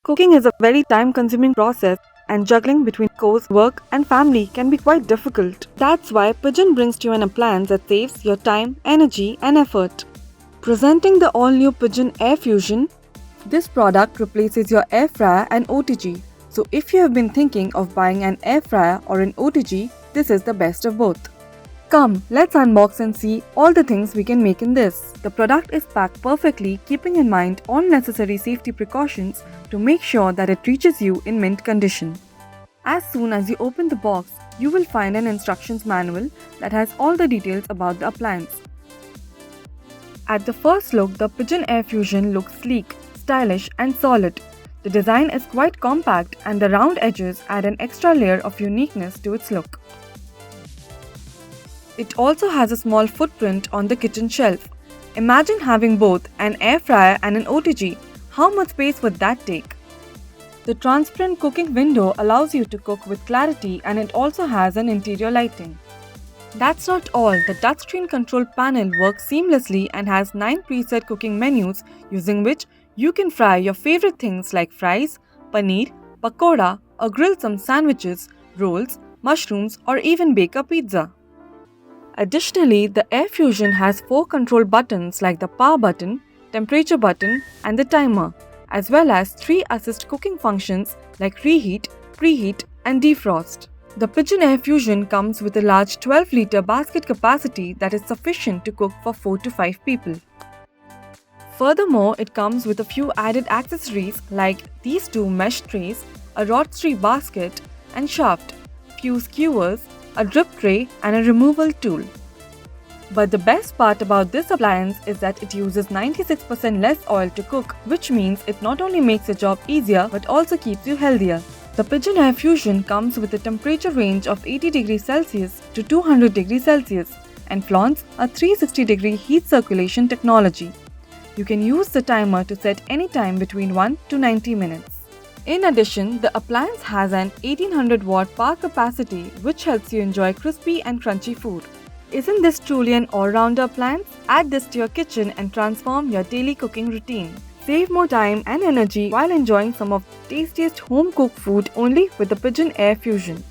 Cooking is a very time-consuming process and juggling between chores, work and family can be quite difficult. That's why Pigeon brings to you an appliance that saves your time, energy and effort. Presenting the all-new Pigeon Air Fusion, this product replaces your air fryer and OTG. So if you have been thinking of buying an air fryer or an OTG, this is the best of both. Come, let's unbox and see all the things we can make in this. The product is packed perfectly, keeping in mind all necessary safety precautions to make sure that it reaches you in mint condition. As soon as you open the box, you will find an instructions manual that has all the details about the appliance. At the first look, the Pigeon Air Fusion looks sleek, stylish and solid. The design is quite compact and the round edges add an extra layer of uniqueness to its look. It also has a small footprint on the kitchen shelf. Imagine having both an air fryer and an OTG. How much space would that take? The transparent cooking window allows you to cook with clarity and it also has an interior lighting. That's not all, the touchscreen control panel works seamlessly and has 9 preset cooking menus using which you can fry your favorite things like fries, paneer, pakoda or grill some sandwiches, rolls, mushrooms or even bake a pizza. Additionally, the Air Fusion has 4 control buttons like the power button, temperature button and the timer, as well as 3 assist cooking functions like reheat, preheat and defrost. The Pigeon Air Fusion comes with a large 12-liter basket capacity that is sufficient to cook for 4 to 5 people. Furthermore, it comes with a few added accessories like these 2 mesh trays, a rod-free basket and shaft, few skewers, a drip tray and a removal tool. But the best part about this appliance is that it uses 96% less oil to cook, which means it not only makes your job easier but also keeps you healthier. The Pigeon Air Fusion comes with a temperature range of 80 degrees Celsius to 200 degrees Celsius and flaunts a 360-degree heat circulation technology. You can use the timer to set any time between 1 to 90 minutes. In addition, the appliance has an 1800 watt power capacity which helps you enjoy crispy and crunchy food. Isn't this truly an all-rounder appliance? Add this to your kitchen and transform your daily cooking routine. Save more time and energy while enjoying some of the tastiest home-cooked food only with the Pigeon Air Fusion.